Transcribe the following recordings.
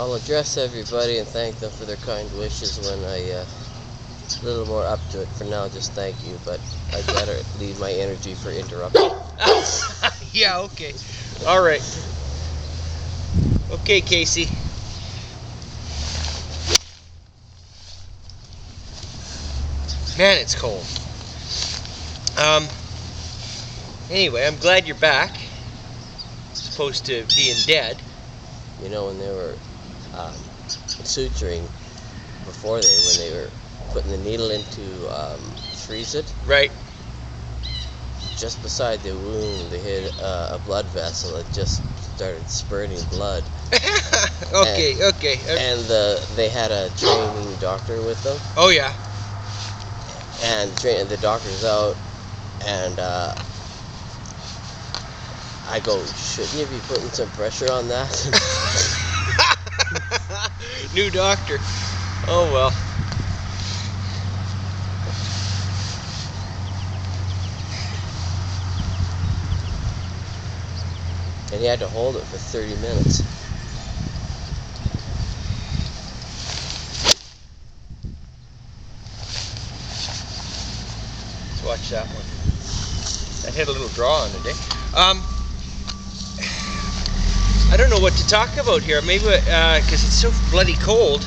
I'll address everybody and thank them for their kind wishes when a little more up to it. For now, just thank you, but I better leave my energy for interrupting. Yeah, okay. All right. Okay, Casey. Man, it's cold. Anyway, I'm glad you're back. As opposed to being dead. You know, when they were suturing before when they were putting the needle in to freeze it. Right. Just beside the wound, they hit a blood vessel that just started spurting blood. Okay. And they had a training doctor with them. Oh, yeah. And the doctor's out, and I go, shouldn't you be putting some pressure on that? New doctor. Oh, well. And he had to hold it for 30 minutes. Let's watch that one. That had a little draw on it, eh? I don't know what to talk about here. Maybe because it's so bloody cold.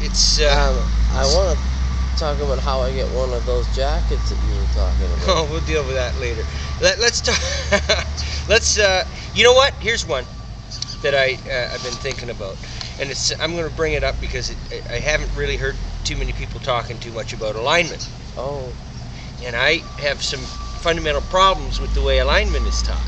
I want to talk about how I get one of those jackets that you were talking about. Oh, we'll deal with that later. Let's talk. You know what? Here's one that I've been thinking about, and I'm going to bring it up because I haven't really heard too many people talking too much about alignment. Oh. And I have some fundamental problems with the way alignment is taught.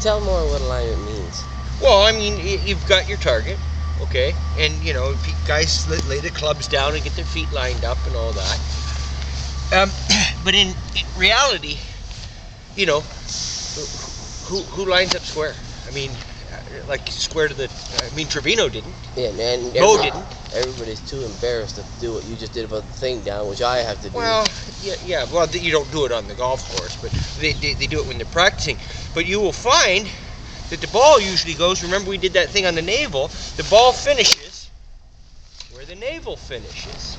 Tell more what alignment means. Well, I mean, you've got your target, okay, and you know, guys lay the clubs down and get their feet lined up and all that. But in reality, you know, who lines up square? I mean, like square to the. I mean, Trevino didn't. Yeah, and Bo didn't. Everybody's too embarrassed to do what you just did about the thing down, which I have to do. Well, yeah. Well, you don't do it on the golf course, but they do it when they're practicing. But you will find that the ball usually goes. Remember, we did that thing on the navel. The ball finishes where the navel finishes.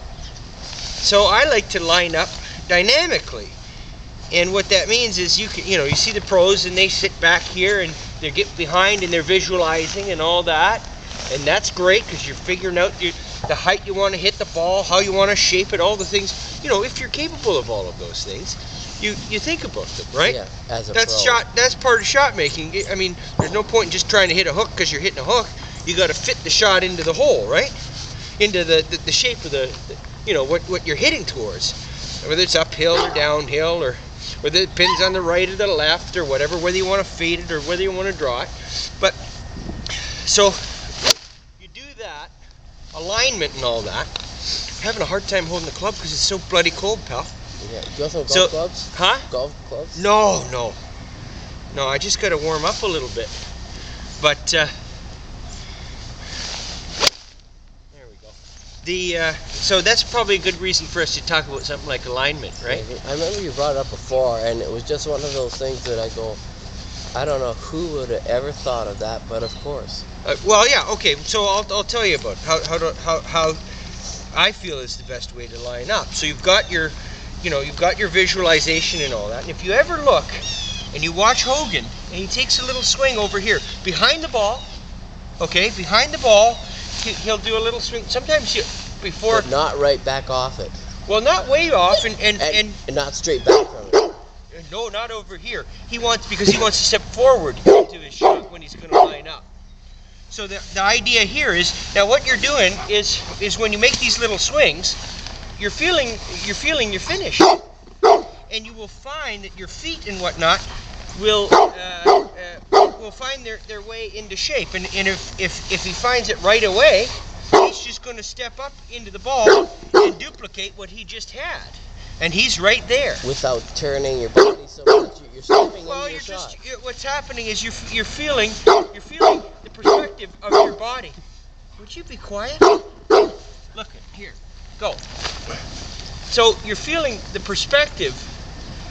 So I like to line up dynamically, and what that means is you see the pros and they sit back here and they get behind and they're visualizing and all that. And that's great because you're figuring out the height you want to hit the ball, how you want to shape it, all the things. You know, if you're capable of all of those things, you think about them, right? Yeah, as a that's pro. That's part of shot making. I mean, there's no point in just trying to hit a hook because you're hitting a hook. You got to fit the shot into the hole, right? Into the shape of the what you're hitting towards, whether it's uphill or downhill or whether it pins on the right or the left or whatever, whether you want to fade it or whether you want to draw it. But so. That alignment and all that. I'm having a hard time holding the club because it's so bloody cold, pal. Yeah, do you also have golf clubs? Huh? Golf clubs? No. I just got to warm up a little bit. But there we go. So that's probably a good reason for us to talk about something like alignment, right? I remember you brought it up before, and it was just one of those things that I go, I don't know who would have ever thought of that, but of course. Well, yeah, okay. So I'll tell you about how I feel is the best way to line up. So you've got your visualization and all that. And if you ever look and you watch Hogan and he takes a little swing over here behind the ball, okay, behind the ball, he'll do a little swing. Sometimes But not right back off it. Well, not way off and not straight back from it. No, not over here. Because he wants to step forward into his shot when he's going to line up. So the idea here is, now what you're doing is when you make these little swings, you're feeling your finish, and you will find that your feet and whatnot will find their way into shape. And if he finds it right away, he's just going to step up into the ball and duplicate what he just had. And he's right there. Without turning your body so much, you're stepping into your shot. What's happening is you're feeling the perspective of your body. Would you be quiet? Look here, go. So you're feeling the perspective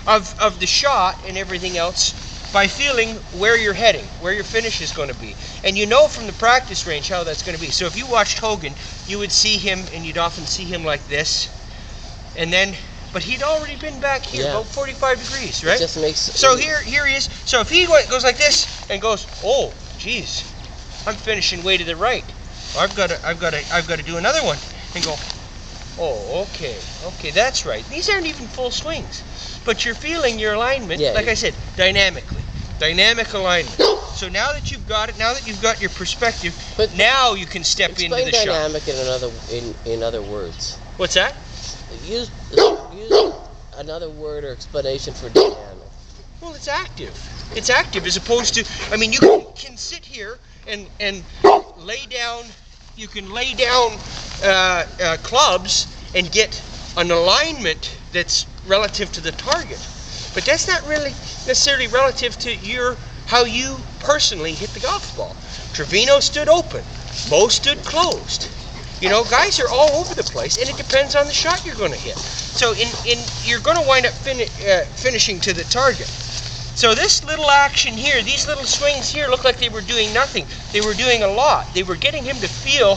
of the shot and everything else by feeling where you're heading, where your finish is going to be. And you know from the practice range how that's going to be. So if you watched Hogan, you would see him, and you'd often see him like this. And then, but he'd already been back here, Yeah. about 45 degrees, right? It just makes. So here he is. So if he goes like this and goes, oh, geez, I'm finishing way to the right. I've got to do another one and go. Oh, okay, that's right. These aren't even full swings, but you're feeling your alignment. Yeah. Like I said, dynamic alignment. So now that you've got it, now that you've got your perspective, But now you can step into explain the shot. dynamic in other words. What's that? Use another word or explanation for dynamic. Well, it's active. It's active as opposed to. I mean, you can sit here and lay down. You can lay down clubs and get an alignment that's relative to the target, but that's not really necessarily relative to how you personally hit the golf ball. Trevino stood open. Bo stood closed. You know, guys are all over the place, and it depends on the shot you're going to hit. So you're going to wind up finishing to the target. So this little action here, these little swings here look like they were doing nothing. They were doing a lot. They were getting him to feel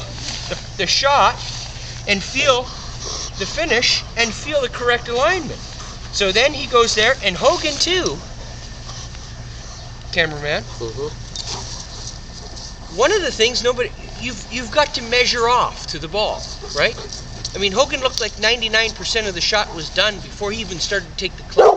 the shot and feel the finish and feel the correct alignment. So then he goes there, and Hogan too, cameraman. One of the things you've got to measure off to the ball, right? I mean, Hogan looked like 99% of the shot was done before he even started to take the club.